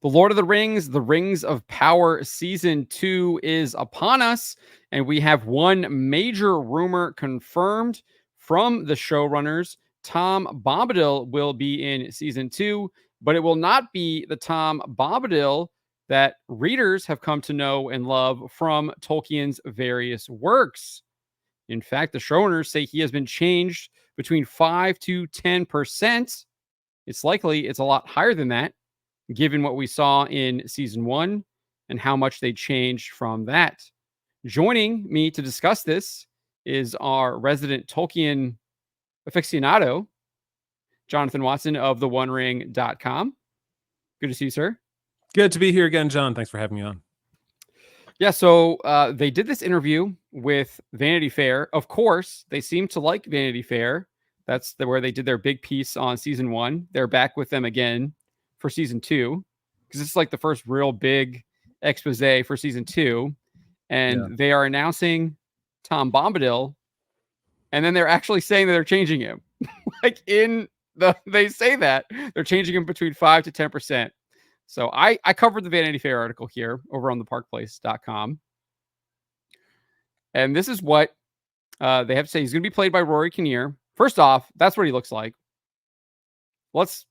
The Lord of the Rings of Power Season 2 is upon us, and we have one major rumor confirmed from the showrunners. Tom Bombadil will be in Season 2, but it will not be the Tom Bombadil that readers have come to know and love from Tolkien's various works. In fact, the showrunners say he has been changed between 5 to 10%. It's likely it's a lot higher than that, given what we saw in season 1 and how much they changed from that. Joining me to discuss this is our resident Tolkien aficionado, Jonathan Watson of theonering.com. Good to see you, sir. Good to be here again, John. Thanks for having me on. Yeah, so they did this interview with Vanity Fair. Of course, they seem to like Vanity Fair. That's where they did their big piece on season 1. They're back with them again for season 2, because it's like the first real big expose for season 2. And they are announcing Tom Bombadil, and then they're actually saying that they're changing him. Like they say that they're changing him between 5 to 10%. So I covered the Vanity Fair article here over on theparkplace.com. And this is what they have to say. He's going to be played by Rory Kinnear. First off, that's what he looks like. Let's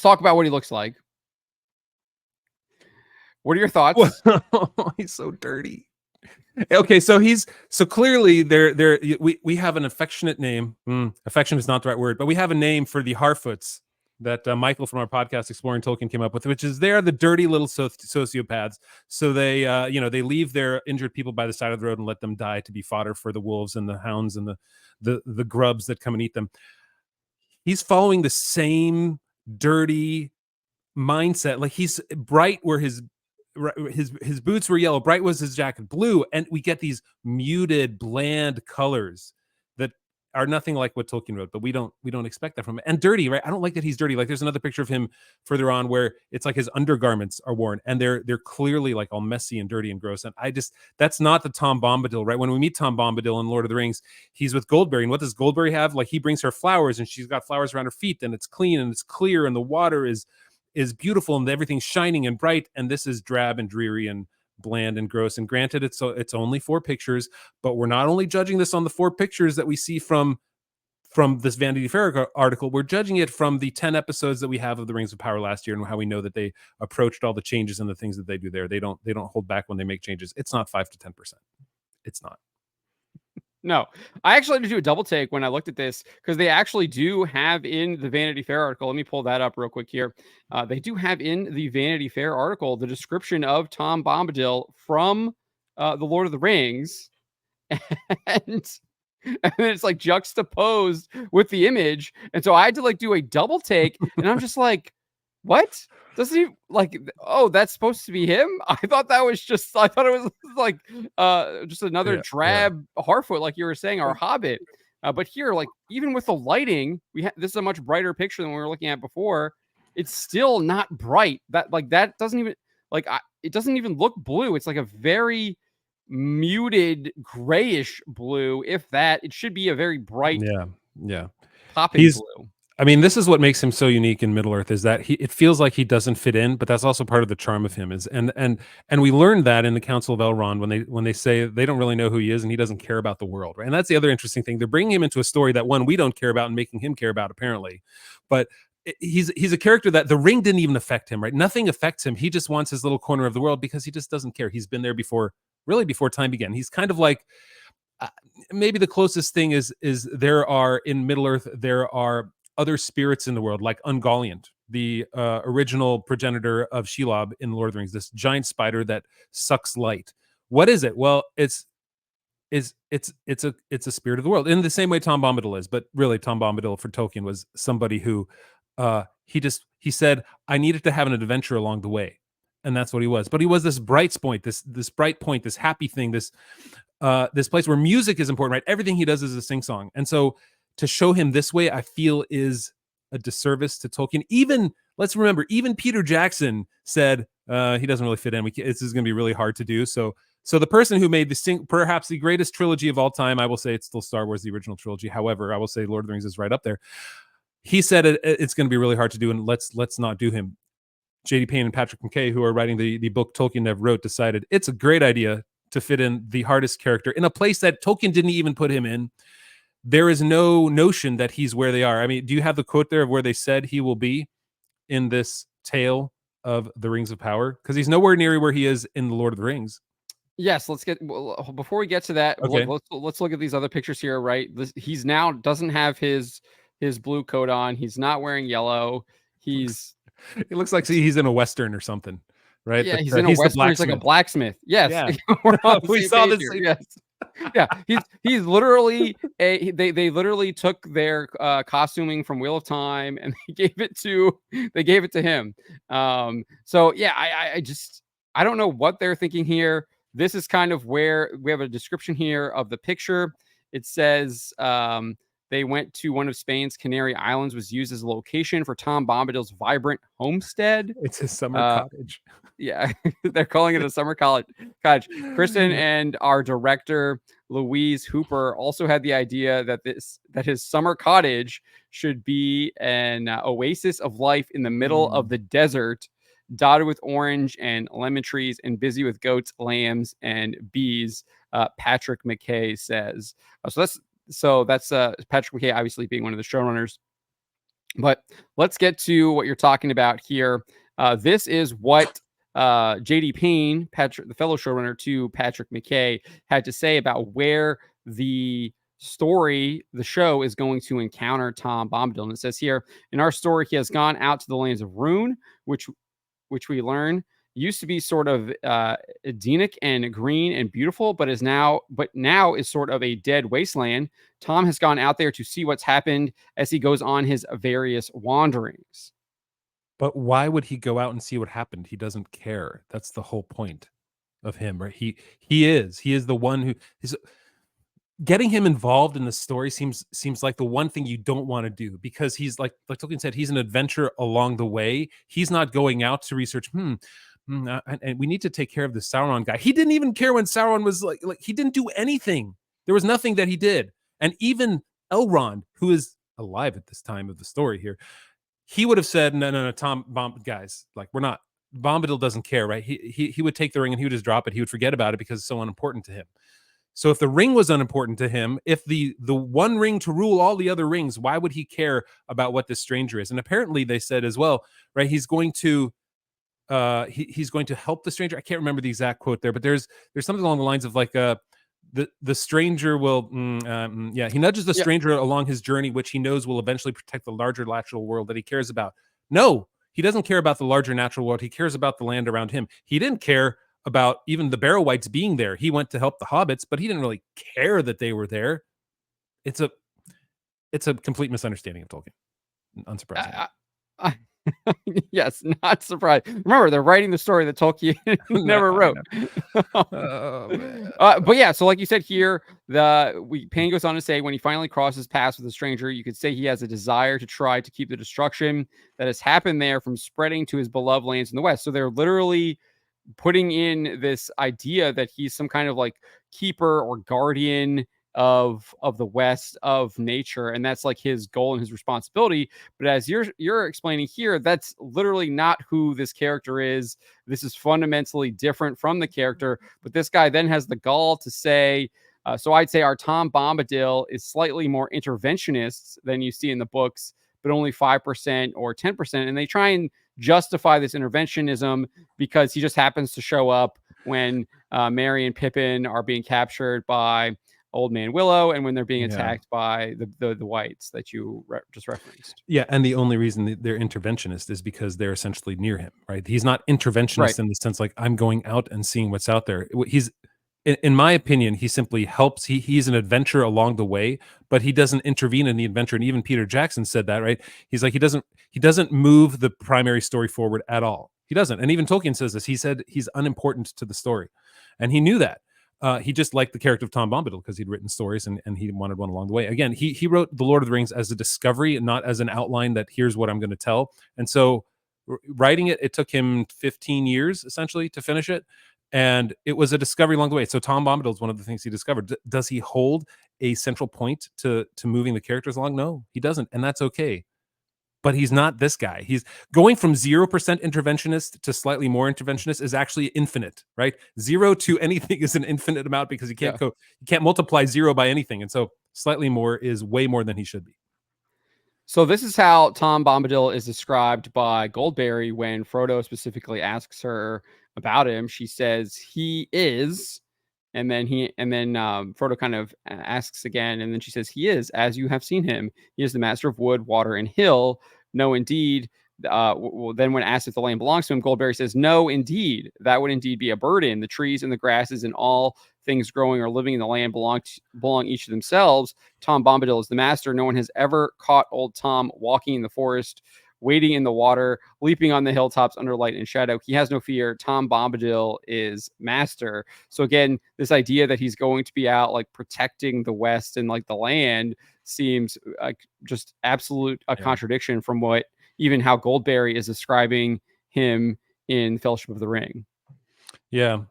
talk about what he looks like. What are your thoughts? He's so dirty. Okay, so clearly we have an affectionate name. Affection is not the right word, but we have a name for the Harfoots that Michael from our podcast Exploring Tolkien came up with, which is they're the dirty little sociopaths. So they they leave their injured people by the side of the road and let them die to be fodder for the wolves and the hounds and the grubs that come and eat them. He's following the same dirty mindset. Like, he's bright where his boots were yellow, bright was his jacket blue, and we get these muted, bland colors that are nothing like what Tolkien wrote, but we don't expect that from him. And dirty, right? I don't like that he's dirty. Like, there's another picture of him further on where it's like his undergarments are worn and they're clearly like all messy and dirty and gross. And that's not the Tom Bombadil, right? When we meet Tom Bombadil in Lord of the Rings, he's with Goldberry, and what does Goldberry have? Like, he brings her flowers and she's got flowers around her feet, and it's clean and it's clear and the water is beautiful and everything's shining and bright, and this is drab and dreary and bland and gross. And granted, it's only 4 pictures, but we're not only judging this on the 4 pictures that we see from this Vanity Fair article, we're judging it from the 10 episodes that we have of the Rings of Power last year and how we know that they approached all the changes and the things that they do there. They don't hold back when they make changes. It's not 5 to 10%. It's not. No, I actually had to do a double take when I looked at this, because they actually do have in the Vanity Fair article. Let me pull that up real quick here. They do have in the Vanity Fair article the description of Tom Bombadil from the Lord of the Rings, and it's like juxtaposed with the image. And so I had to like do a double take, and I'm just like, what? Doesn't he like, oh, that's supposed to be him? I thought it was like just another drab Harfoot, like you were saying, our Hobbit. But here, like, even with the lighting, this is a much brighter picture than we were looking at before. It's still not bright. That doesn't even it doesn't even look blue. It's like a very muted grayish blue, if that. It should be a very bright, popping blue. I mean, this is what makes him so unique in Middle-earth, is that it feels like he doesn't fit in, but that's also part of the charm of him. And we learned that in the Council of Elrond when they say they don't really know who he is and he doesn't care about the world, right? And that's the other interesting thing. They're bringing him into a story that, one, we don't care about and making him care about, apparently. But he's a character that the ring didn't even affect him, right? Nothing affects him. He just wants his little corner of the world because he just doesn't care. He's been there before, really before time began. He's kind of like, maybe the closest thing is in Middle-earth, there are other spirits in the world, like Ungoliant, the original progenitor of Shelob in Lord of the Rings, this giant spider that sucks light. What is it? Well, it's a spirit of the world, in the same way Tom Bombadil is. But really, Tom Bombadil for Tolkien was somebody who he said, I needed to have an adventure along the way, and that's what he was. But he was this bright point, this bright point, this happy thing, this place where music is important, right? Everything he does is a sing song, and so to show him this way, I feel, is a disservice to Tolkien. Let's remember, even Peter Jackson said he doesn't really fit in. This is going to be really hard to do. So the person who made perhaps the greatest trilogy of all time, I will say it's still Star Wars, the original trilogy. However, I will say Lord of the Rings is right up there. He said it's going to be really hard to do, and let's not do him. J.D. Payne and Patrick McKay, who are writing the book Tolkien never wrote, decided it's a great idea to fit in the hardest character in a place that Tolkien didn't even put him in. There is no notion that he's where they are. I mean, do you have the quote there of where they said he will be in this tale of the Rings of Power? Because he's nowhere near where he is in the Lord of the Rings. Yes, before we get to that. Okay. Let's look at these other pictures here. Right, he's now doesn't have his blue coat on. He's not wearing yellow. It looks like he's in a Western or something, right? Yeah, he's in a Western. He's like a blacksmith. Yes, yeah. We saw this. Yes. Yeah, he's literally they literally took their costuming from Wheel of Time and they gave it to him. So yeah, I don't know what they're thinking here. This is kind of where we have a description here of the picture. It says they went to one of Spain's Canary Islands, was used as a location for Tom Bombadil's vibrant homestead. It's his summer cottage. Yeah, they're calling it a summer cottage. Kristen and our director Louise Hooper also had the idea that his summer cottage should be an oasis of life in the middle of the desert, dotted with orange and lemon trees and busy with goats, lambs, and bees. Patrick McKay says. So that's Patrick McKay, obviously being one of the showrunners. But let's get to what you're talking about here. This is what J.D. Payne, the fellow showrunner to Patrick McKay, had to say about where the show is going to encounter Tom Bombadil. And it says here, in our story, he has gone out to the lands of Rhun, which we learn used to be sort of Edenic and green and beautiful, but now is sort of a dead wasteland. Tom has gone out there to see what's happened as he goes on his various wanderings. But why would he go out and see what happened? He doesn't care. That's the whole point of him, right? He is the one who is getting him involved in the story seems like the one thing you don't want to do, because he's like Tolkien said, he's an adventurer along the way. He's not going out to research, and we need to take care of the Sauron guy. He didn't even care when Sauron was like he didn't do anything. There was nothing that he did. And even Elrond, who is alive at this time of the story here, he would have said, no, Tom, guys, like, we're not, Bombadil doesn't care, right? He would take the ring and he would just drop it. He would forget about it because it's so unimportant to him. So if the ring was unimportant to him, if the one ring to rule all the other rings, why would he care about what this stranger is? And apparently they said as well, right? He's going to he's going to help the stranger. I can't remember the exact quote there, but there's something along the lines of like the stranger will he nudges the stranger along his journey, which he knows will eventually protect the larger natural world that he cares about. No, he doesn't care about the larger natural world. He cares about the land around him. He didn't care about even the Barrow-wights being there. He went to help the hobbits, but he didn't really care that they were there. It's a complete misunderstanding of Tolkien. Unsurprising. Yes, not surprised. Remember, they're writing the story that Tolkien never wrote. But yeah, so like you said here, Payne goes on to say, when he finally crosses paths with a stranger, you could say he has a desire to try to keep the destruction that has happened there from spreading to his beloved lands in the West. So they're literally putting in this idea that he's some kind of like keeper or guardian of the West, of nature, and that's like his goal and his responsibility. But as you're explaining here, that's literally not who this character is. This is fundamentally different from the character. But this guy then has the gall to say, so I'd say our Tom Bombadil is slightly more interventionist than you see in the books, but only 5% or 10%. And they try and justify this interventionism because he just happens to show up when Merry and Pippin are being captured by Old Man Willow, and when they're being attacked by the whites that you just referenced. Yeah, and the only reason they're interventionist is because they're essentially near him, right? He's not interventionist in the sense like I'm going out and seeing what's out there. He's, in my opinion, he simply helps. He's an adventurer along the way, but he doesn't intervene in the adventure. And even Peter Jackson said that, right? He's like, he doesn't move the primary story forward at all. He doesn't. And even Tolkien says this. He said he's unimportant to the story, and he knew that. He just liked the character of Tom Bombadil because he'd written stories and he wanted one along the way. Again, he wrote The Lord of the Rings as a discovery and not as an outline that here's what I'm going to tell. And so writing it took him 15 years essentially to finish it. And it was a discovery along the way. So Tom Bombadil is one of the things he discovered. Does he hold a central point to moving the characters along? No, he doesn't. And that's okay. but he's not this guy. He's going from 0% interventionist to slightly more interventionist is actually infinite, right? 0 to anything is an infinite amount because you can't multiply 0 by anything. And so slightly more is way more than he should be. So this is how Tom Bombadil is described by Goldberry when Frodo specifically asks her about him. She says he is, and then Frodo kind of asks again, and then she says he is, as you have seen him. He is the master of wood, water, and hill. No, indeed. Then when asked if the land belongs to him, Goldberry says, no, indeed. That would indeed be a burden. The trees and the grasses and all things growing or living in the land belong each to themselves. Tom Bombadil is the master. No one has ever caught old Tom walking in the forest, wading in the water, leaping on the hilltops under light and shadow. He has no fear. Tom Bombadil is master. So again, this idea that he's going to be out like protecting the West and like the land seems like just absolute contradiction from what even how Goldberry is describing him in Fellowship of the Ring. Yeah.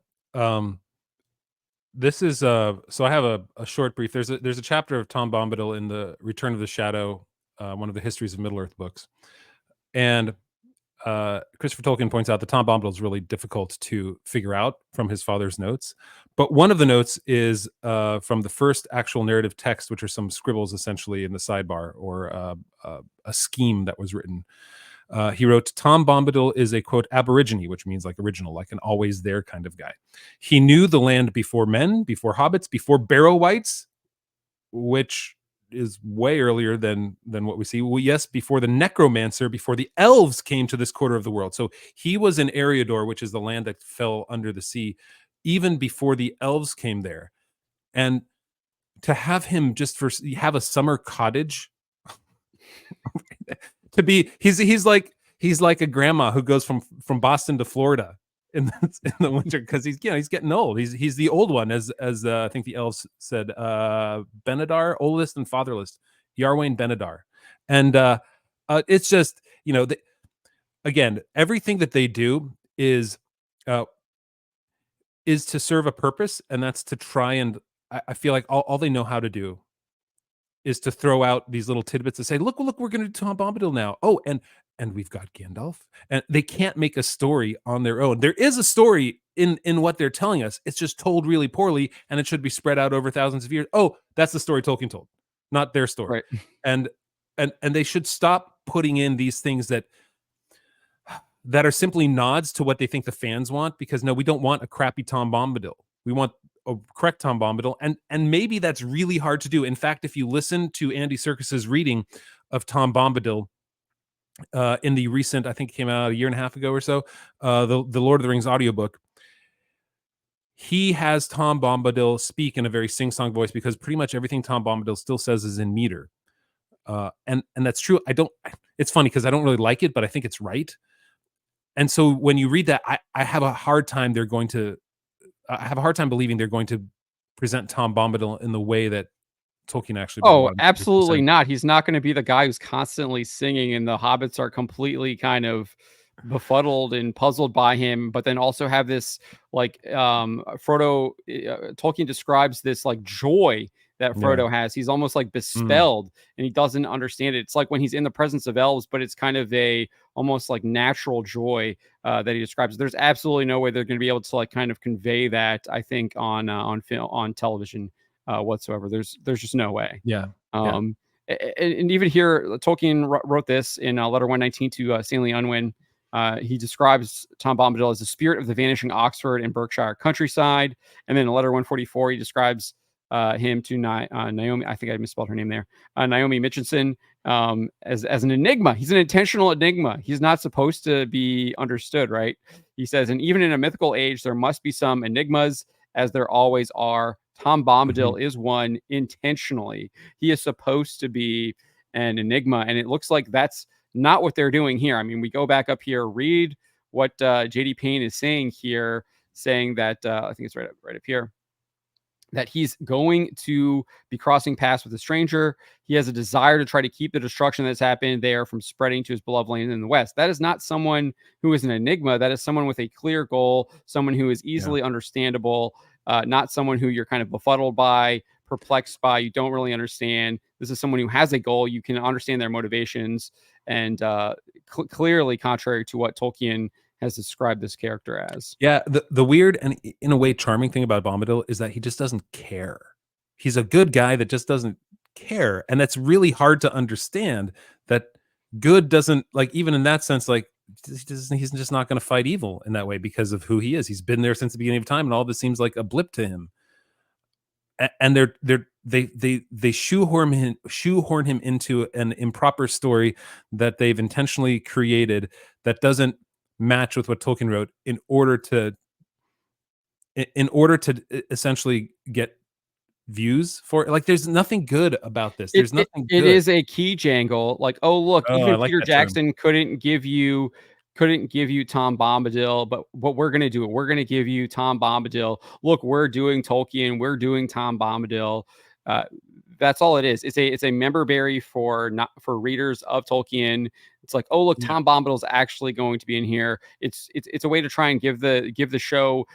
This is so I have a short brief. There's a chapter of Tom Bombadil in the Return of the Shadow, one of the Histories of Middle Earth books. And Christopher Tolkien points out that Tom Bombadil is really difficult to figure out from his father's notes. But one of the notes is from the first actual narrative text, which are some scribbles essentially in the sidebar or a scheme that was written. He wrote, Tom Bombadil is a, quote, aborigine, which means like original, like an always there kind of guy. He knew the land before men, before hobbits, before barrow wights, which is way earlier than what we see. Well, yes, before the necromancer, before the elves came to this quarter of the world. So he was in Eriador, which is the land that fell under the sea, even before the elves came there. And to have him just have a summer cottage to be he's like a grandma who goes from Boston to Florida in the winter because he's getting old. He's the old one, as I think the elves said, Benedar, oldest and fatherless, Yarwain Benedar. And it's just, again, everything that they do is to serve a purpose, and that's to try and I feel like all they know how to do is to throw out these little tidbits to say, look, we're going to do Tom Bombadil now. Oh, and we've got Gandalf. And they can't make a story on their own. There is a story in what they're telling us. It's just told really poorly, and it should be spread out over thousands of years. Oh, that's the story Tolkien told, not their story. Right. And they should stop putting in these things that are simply nods to what they think the fans want, because no, we don't want a crappy Tom Bombadil. We want a correct Tom Bombadil, and maybe that's really hard to do. In fact, if you listen to Andy Serkis's reading of Tom Bombadil in the recent, I think it came out a year and a half ago or so, the Lord of the Rings audiobook, he has Tom Bombadil speak in a very sing-song voice because pretty much everything Tom Bombadil still says is in meter. And that's true. It's funny because I don't really like it, but I think it's right. And so when you read that, I have a hard time believing they're going to present Tom Bombadil in the way that Tolkien actually. Oh, absolutely not. He's not going to be the guy who's constantly singing, and the hobbits are completely kind of befuddled and puzzled by him, but then also have this like Frodo. Tolkien describes this like joy that Frodo has. He's almost like bespelled, and he doesn't understand it. It's like when he's in the presence of elves, but it's kind of a almost like natural joy that he describes. There's absolutely no way they're going to be able to like kind of convey that, I think, on film, on television whatsoever. There's just no way. And even here, Tolkien wrote this in letter 119 to Stanley Unwin. He describes Tom Bombadil as the spirit of the vanishing Oxford and Berkshire countryside. And then in letter 144, he describes him to Naomi. I think I misspelled her name there. Naomi Mitchinson as an enigma. He's an intentional enigma. He's not supposed to be understood, right? He says, and even in a mythical age, there must be some enigmas, as there always are. Tom Bombadil is one intentionally. He is supposed to be an enigma, and it looks like that's not what they're doing here. I mean, we go back up here, read what J.D. Payne is saying here, saying that I think it's right up here, that he's going to be crossing paths with a stranger. He has a desire to try to keep the destruction that's happened there from spreading to his beloved land in the West. That is not someone who is an enigma. That is someone with a clear goal, someone who is easily understandable, not someone who you're kind of befuddled by, perplexed by, you don't really understand. This is someone who has a goal. You can understand their motivations, and clearly contrary to what Tolkien has described this character as. Yeah, the weird and in a way charming thing about Bombadil is that he just doesn't care. He's a good guy that just doesn't care, and that's really hard to understand. That good doesn't, like, even in that sense, like, he's just not going to fight evil in that way because of who he is. He's been there since the beginning of time, and all this seems like a blip to him. And they shoehorn him into an improper story that they've intentionally created that doesn't match with what Tolkien wrote in order to essentially get views for it. Like, there's nothing good about this. There's nothing It good. is a key jangle. Like, oh look, Oh, I even like Peter that term. Jackson couldn't give you Tom Bombadil, but what we're gonna do, we're gonna give you Tom Bombadil. Look, we're doing Tolkien, we're doing Tom Bombadil. Uh, that's all it is. It's a member berry for not for readers of Tolkien. It's like, oh look, Yeah. Tom Bombadil's actually going to be in here. It's a way to try and give the show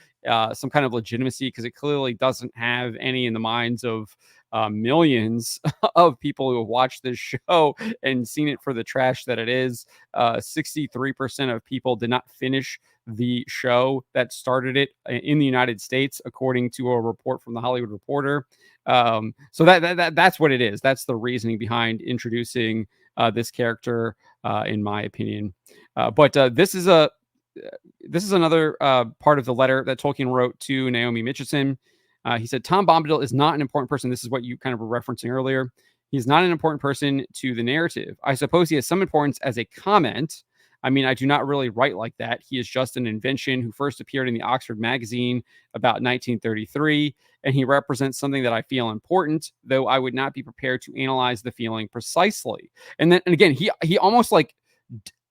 some kind of legitimacy, because it clearly doesn't have any in the minds of millions of people who have watched this show and seen it for the trash that it is. 63% of people did not finish the show that started it in the United States, according to a report from the Hollywood Reporter. So that's what it is. That's the reasoning behind introducing this character, in my opinion. But this is another part of the letter that Tolkien wrote to Naomi Mitchison. He said, Tom Bombadil is not an important person. This is what you kind of were referencing earlier. He's not an important person to the narrative. I suppose he has some importance as a comment. I mean, I do not really write like that. He is just an invention who first appeared in the Oxford magazine about 1933, and he represents something that I feel important, though I would not be prepared to analyze the feeling precisely. And again, he almost like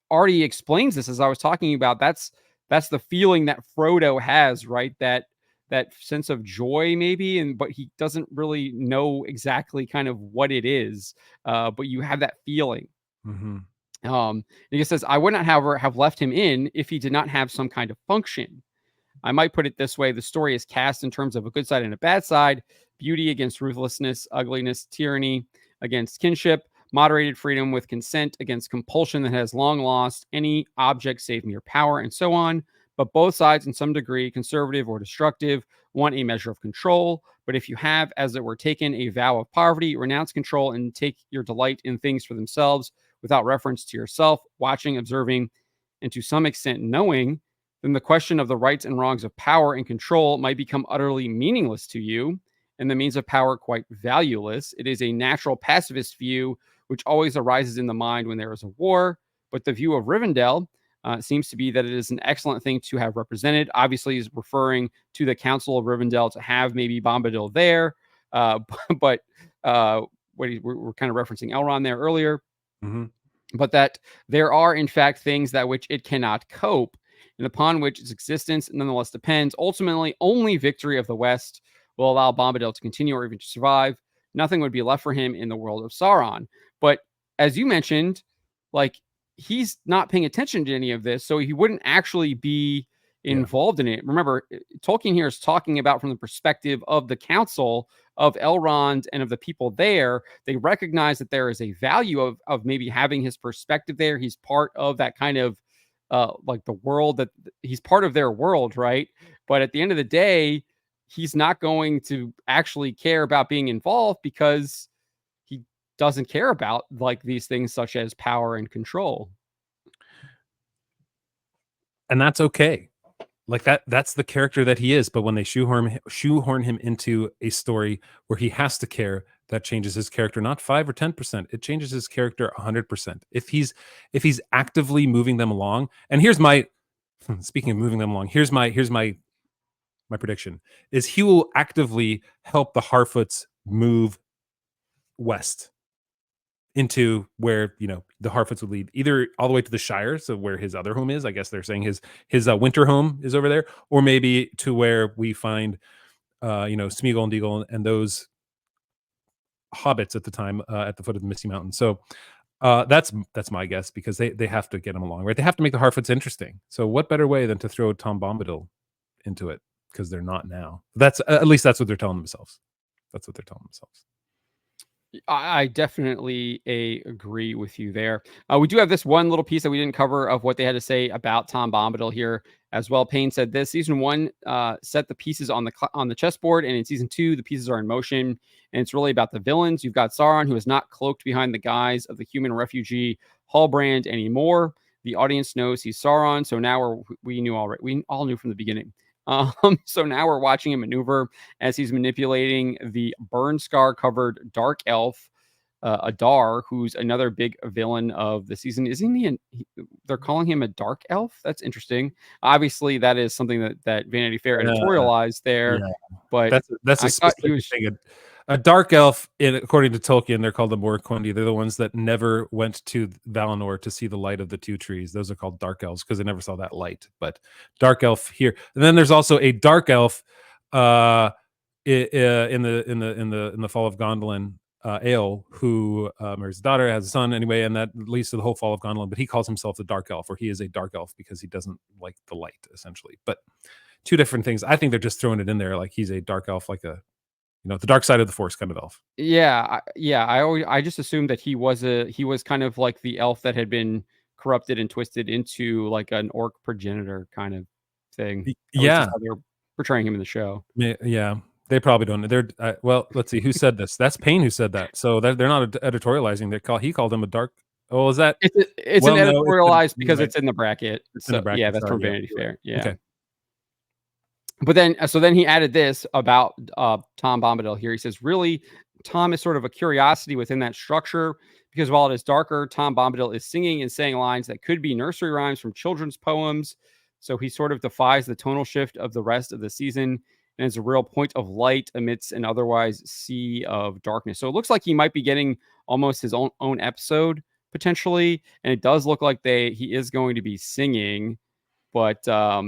already explains this, as I was talking about. That's the feeling that Frodo has, right? That sense of joy, maybe, but he doesn't really know exactly kind of what it is. But you have that feeling. Mm-hmm. He says, I would not, however, have left him in if he did not have some kind of function. I might put it this way: the story is cast in terms of a good side and a bad side, beauty against ruthlessness, ugliness, tyranny against kinship, moderated freedom with consent against compulsion that has long lost any object save mere power, and so on. But both sides, in some degree, conservative or destructive, want a measure of control. But if you have, as it were, taken a vow of poverty, renounce control and take your delight in things for themselves without reference to yourself, watching, observing, and to some extent knowing, then the question of the rights and wrongs of power and control might become utterly meaningless to you, and the means of power quite valueless. It is a natural pacifist view which always arises in the mind when there is a war, but the view of Rivendell seems to be that it is an excellent thing to have represented. Obviously, is referring to the Council of Rivendell to have maybe Bombadil there, but we're kind of referencing Elrond there earlier. Mm-hmm. But that there are, in fact, things that which it cannot cope, and upon which its existence nonetheless depends. Ultimately, only victory of the West will allow Bombadil to continue or even to survive. Nothing would be left for him in the world of Sauron. But as you mentioned, like, he's not paying attention to any of this, so he wouldn't actually be involved in it. Remember, Tolkien here is talking about from the perspective of the council of Elrond and of the people there. They recognize that there is a value of maybe having his perspective there. He's part of that kind of like the world, that he's part of their world, right? But at the end of the day, he's not going to actually care about being involved because he doesn't care about like these things such as power and control. And that's okay. Like, that's the character that he is. But when they shoehorn him into a story where he has to care, that changes his character not 5 or 10%. It changes his character 100%. If he's actively moving them along, and here's my speaking of moving them along, here's my prediction is he will actively help the Harfoots move west into where, the Harfoots would lead, either all the way to the Shire, so where his other home is. I guess they're saying his winter home is over there, or maybe to where we find Smeagol and Deagol and those hobbits at the time, at the foot of the Misty Mountain. So that's my guess, because they have to get him along, right? They have to make the Harfoots interesting. So what better way than to throw Tom Bombadil into it, because they're not now. That's at least that's what they're telling themselves. That's what they're telling themselves. I definitely agree with you there. We do have this one little piece that we didn't cover of what they had to say about Tom Bombadil here as well. Payne said this: season one set the pieces on the chessboard, and in season two, the pieces are in motion, and it's really about the villains. You've got Sauron, who is not cloaked behind the guise of the human refugee Hallbrand anymore. The audience knows he's Sauron, so now we knew already. We all knew from the beginning. So now we're watching him maneuver as he's manipulating the burn scar covered dark elf, Adar, who's another big villain of the season. Isn't they're calling him a dark elf? That's interesting. Obviously, that is something that Vanity Fair editorialized there, Yeah, but that's a I thought he specific was. thing. A dark elf, according to Tolkien, they're called the Morquendi. They're the ones that never went to Valinor to see the light of the two trees. Those are called dark elves because they never saw that light. But dark elf here, and then there's also a dark elf in the Fall of Gondolin. Ale, who marries his daughter, has a son anyway, and that leads to the whole fall of Gondolin. But he calls himself the dark elf, or he is a dark elf because he doesn't like the light, essentially. But two different things. I think they're just throwing it in there, like he's a dark elf, like a the dark side of the force kind of elf. Yeah, I just assumed that he was kind of like the elf that had been corrupted and twisted into like an orc progenitor kind of thing. At least Yeah, that's how they're portraying him in the show. yeah. They probably don't. They're well. Let's see who said this. That's Payne who said that. So they're not editorializing. He called him a dark. Oh, is that? It's an Well, no, editorialized you're because right. it's in the bracket. It's in the So bracket. yeah, that's Sorry, from yeah, Vanity you're right. Fair. Yeah. Okay. But then he added this about Tom Bombadil here. He says, really, Tom is sort of a curiosity within that structure because while it is darker, Tom Bombadil is singing and saying lines that could be nursery rhymes from children's poems. So he sort of defies the tonal shift of the rest of the season and is a real point of light amidst an otherwise sea of darkness. So it looks like he might be getting almost his own episode potentially, and it does look like he is going to be singing, but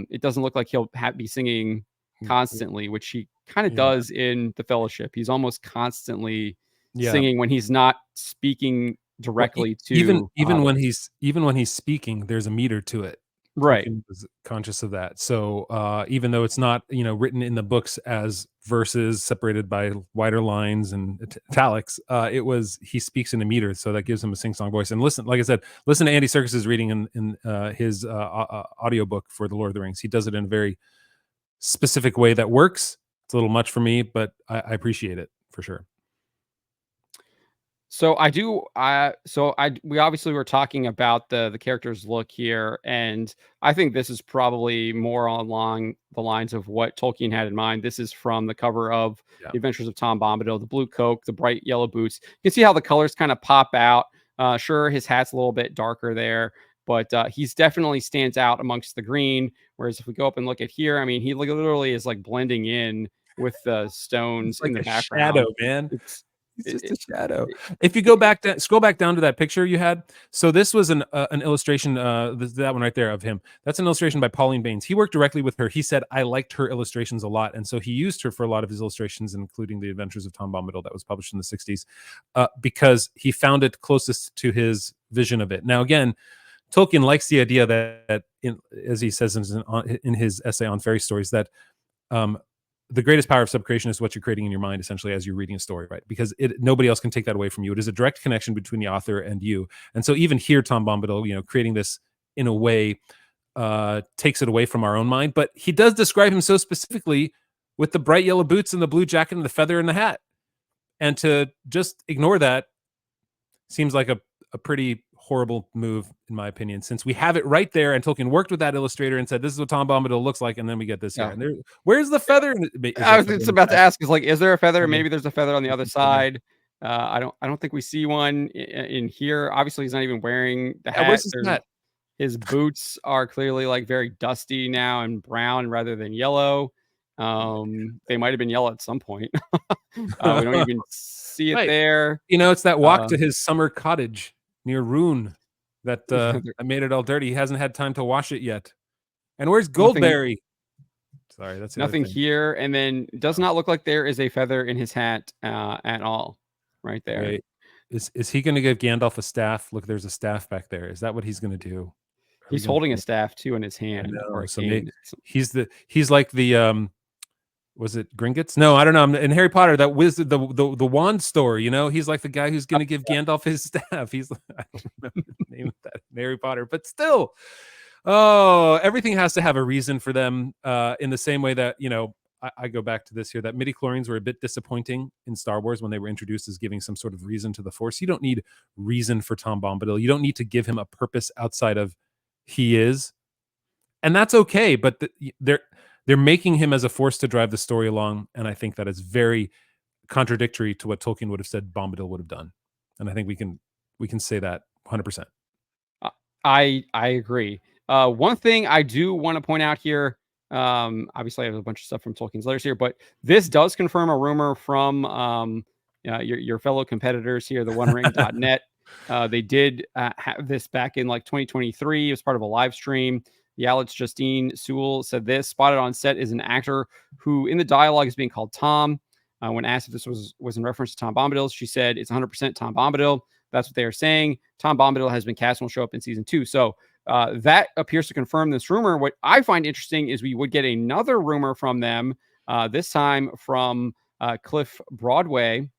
it doesn't look like he'll be singing constantly, which he kind of Yeah. does in the Fellowship. He's almost constantly Yeah. singing when he's not speaking Well, directly even to even when hobbits. he's speaking, there's a meter to it. Right. Tolkien was conscious of that. So even though it's not written in the books as verses separated by wider lines and italics, he speaks in a meter, so that gives him a sing-song voice. And listen, like I said, listen to Andy Serkis's reading in his audiobook for The Lord of the Rings. He does it in a very specific way that works. It's a little much for me, but I appreciate it for sure. So we obviously were talking about the character's look here, and I think this is probably more along the lines of what Tolkien had in mind. This is from the cover of Yeah. The Adventures of Tom Bombadil, the blue coat, the bright yellow boots. You can see how the colors kind of pop out. Sure, his hat's a little bit darker there, but he's definitely stands out amongst the green. Whereas if we go up and look at here, I mean, he literally is like blending in with the stones It's like in the a background. shadow, man. It's It's it, just a it, shadow. it, If you go back down, scroll back down to that picture you had. So this was an illustration. That one right there of him. That's an illustration by Pauline Baines. He worked directly with her. He said I liked her illustrations a lot, and so he used her for a lot of his illustrations, including The Adventures of Tom Bombadil that was published in the '60s, because he found it closest to his vision of it. Now, again, Tolkien likes the idea that as he says in his essay on fairy stories, that the greatest power of subcreation is what you're creating in your mind, essentially, as you're reading a story, right? Because nobody else can take that away from you. It is a direct connection between the author and you. And so even here, Tom Bombadil, creating this in a way takes it away from our own mind. But he does describe him so specifically with the bright yellow boots and the blue jacket and the feather in the hat. And to just ignore that seems like a pretty horrible move, in my opinion, since we have it right there, and Tolkien worked with that illustrator and said, "This is what Tom Bombadil looks like," and then we get this here. And where's the feather? I was just about to ask, is there a feather? Mhm. Maybe there's a feather on the other side. I don't think we see one in here. Obviously, he's not even wearing the hat. Where's his hat? His boots are clearly like very dusty now and brown rather than yellow. They might have been yellow at some point. We don't even see it Right. there. It's that walk to his summer cottage near Rhun that I made it all dirty. He hasn't had time to wash it yet. And where's Goldberry? Sorry, that's the other nothing thing. here, and then does not look like there is a feather in his hat at all. Right there. Wait, is he going to give Gandalf a staff? Look, there's a staff back there. Is that what he's going to do? He's holding a staff too in his hand, I know. or a So cane. he's like the was it Gringotts? No, I don't know. In Harry Potter, that wizard, the wand store, you know, he's like the guy who's going to give Gandalf his staff. He's I don't remember the name of that in Harry Potter, but still, oh, everything has to have a reason for them. In the same way that, you know, I go back to this here, that midichlorians were a bit disappointing in Star Wars when they were introduced as giving some sort of reason to the Force. You don't need reason for Tom Bombadil. You don't need to give him a purpose outside of he is, and that's okay. But they're making him as a force to drive the story along, and I think that is very contradictory to what Tolkien would have said Bombadil would have done. And I think we can say that 100%. I agree. One thing I do want to point out here, obviously I have a bunch of stuff from Tolkien's letters here, but this does confirm a rumor from your fellow competitors here, the OneRing.net. They did have this back in like 2023. It was part of a live stream. Yalitz Justine Sewell said this: spotted on set is an actor who in the dialogue is being called Tom. When asked if this was in reference to Tom Bombadil, she said it's 100% Tom Bombadil. That's what they are saying. Tom Bombadil has been cast and will show up in season 2. So that appears to confirm this rumor. What I find interesting is we would get another rumor from them, this time from Cliff Broadway,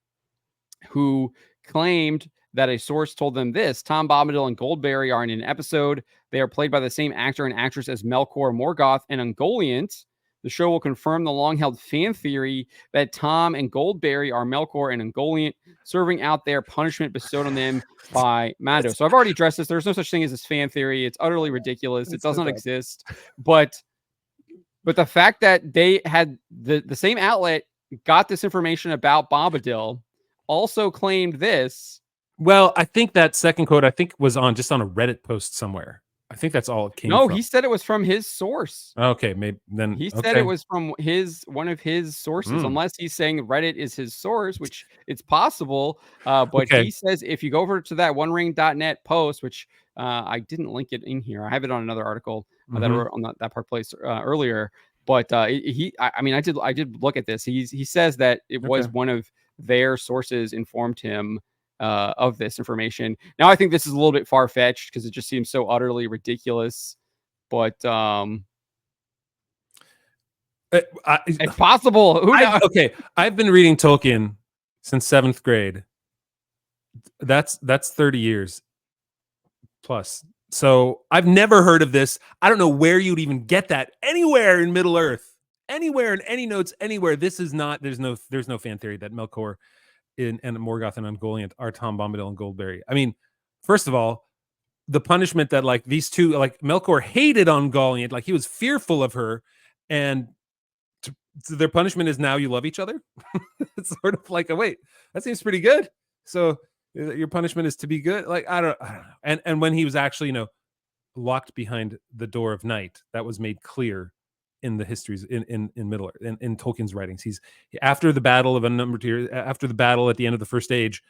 who claimed that a source told them this: Tom Bombadil and Goldberry are in an episode. They are played by the same actor and actress as Melkor, Morgoth, and Ungoliant. The show will confirm the long-held fan theory that Tom and Goldberry are Melkor and Ungoliant, serving out their punishment bestowed on them by Mando. So I've already addressed this. There's no such thing as this fan theory. It's utterly ridiculous. It does not exist. But the fact that they had the same outlet got this information about Bombadil, also claimed this. Well, I think that second quote, was just on a Reddit post somewhere. I think that's all it came from. No, he said it was from his source. Okay, maybe then he said it was from one of his sources, unless he's saying Reddit is his source, which it's possible. But he says if you go over to that OneRing.net post, which I didn't link it in here, I have it on another article that I wrote on that Park Place earlier. But I did look at this. He says that it was one of their sources informed him of this information. Now, I think this is a little bit far-fetched because it just seems so utterly ridiculous. But it's possible. Who knows? Okay, I've been reading Tolkien since 7th grade. That's 30 years plus. So I've never heard of this. I don't know where you'd even get that anywhere in Middle Earth, anywhere in any notes, anywhere. This is not. There's no fan theory that Melkor and Morgoth and Ungoliant are Tom Bombadil and Goldberry. I mean, first of all, the punishment that like these two, like Melkor hated Ungoliant, like he was fearful of her, and their punishment is now you love each other. It's sort of like, wait, that seems pretty good. So your punishment is to be good. Like I don't know. And when he was actually, locked behind the door of night, that was made clear in the histories in Middle Earth, in Tolkien's writings. He's after the battle of after the battle at the end of the First Age,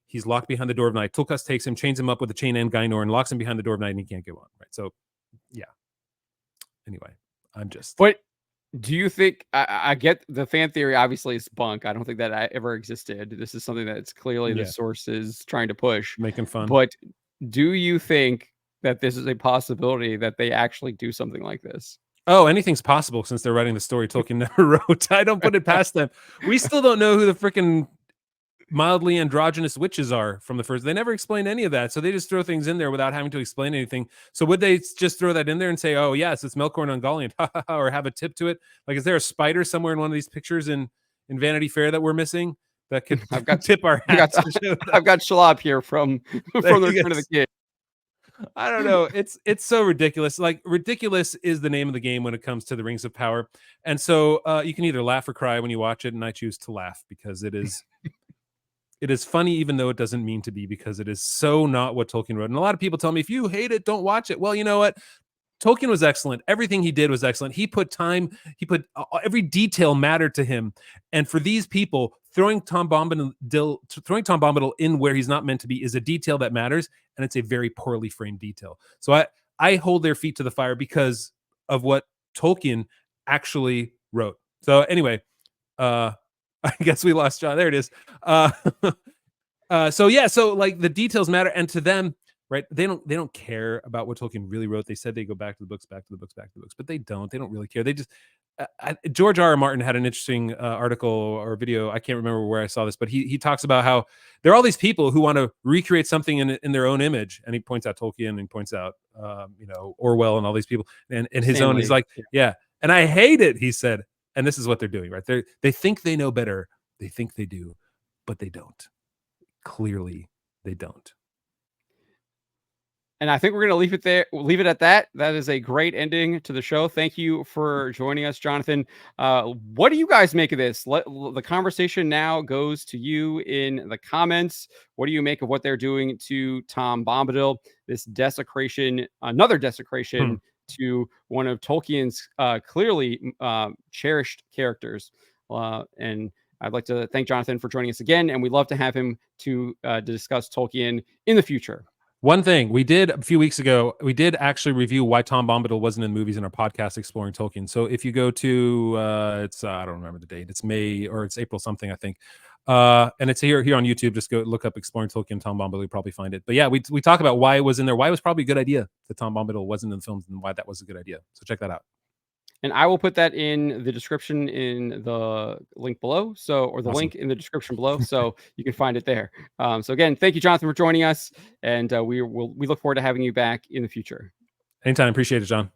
he's locked behind the door of night. Tulkas takes him, chains him up with a chain and Gainor, and locks him behind the door of night, and he can't go on. Right. So, yeah. Anyway, I'm just. But do you think I get the fan theory? Obviously, it's bunk. I don't think that ever existed. This is something that's clearly the source is trying to push, making fun. But do you think that this is a possibility that they actually do something like this? Oh, anything's possible since they're writing the story Tolkien never wrote. I don't put it past them. We still don't know who the freaking mildly androgynous witches are from the first. They never explain any of that. So they just throw things in there without having to explain anything. So would they just throw that in there and say, oh, yes, it's Melkor and Ungoliant, or have a tip to it? Like, is there a spider somewhere in one of these pictures in Vanity Fair that we're missing that could tip our hats? I've got Shalab here from the Return of the King. I don't know. It's so ridiculous. Like, ridiculous is the name of the game when it comes to the Rings of Power. And so you can either laugh or cry when you watch it, and I choose to laugh because it is it is funny, even though it doesn't mean to be, because it is so not what Tolkien wrote. And a lot of people tell me, if you hate it, don't watch it. Well, you know what? Tolkien was excellent. Everything he did was excellent. He put time, every detail mattered to him. And for these people, throwing Tom Bombadil in where he's not meant to be is a detail that matters, and it's a very poorly framed detail. So I hold their feet to the fire because of what Tolkien actually wrote. So anyway, I guess we lost John. There it is. So like the details matter, and to them, right? They don't care about what Tolkien really wrote. They said they go back to the books, but they don't. They don't really care. George R.R. Martin had an interesting article or video. I can't remember where I saw this, but he talks about how there are all these people who want to recreate something in their own image, and he points out Tolkien, and he points out Orwell and all these people, and his own. He's like, yeah, and I hate it. He said, and this is what they're doing, right? They think they know better. They think they do, but they don't. Clearly, they don't. And I think we're going to leave it there. Leave it at that. That is a great ending to the show. Thank you for joining us, Jonathan. What do you guys make of this? The conversation now goes to you in the comments. What do you make of what they're doing to Tom Bombadil? This desecration, another desecration to one of Tolkien's clearly cherished characters. And I'd like to thank Jonathan for joining us again. And we'd love to have him to discuss Tolkien in the future. One thing we did a few weeks ago, we did actually review why Tom Bombadil wasn't in movies in our podcast, Exploring Tolkien. So if you go to, I don't remember the date. It's May or it's April something, I think. And it's here on YouTube. Just go look up Exploring Tolkien, Tom Bombadil, you'll probably find it. But yeah, we talk about why it was in there, why it was probably a good idea that Tom Bombadil wasn't in the films, and why that was a good idea. So check that out. And I will put that in the description in the link below. Or the link in the description below. So you can find it there. So again, thank you, Jonathan, for joining us. And we look forward to having you back in the future. Anytime. Appreciate it, John.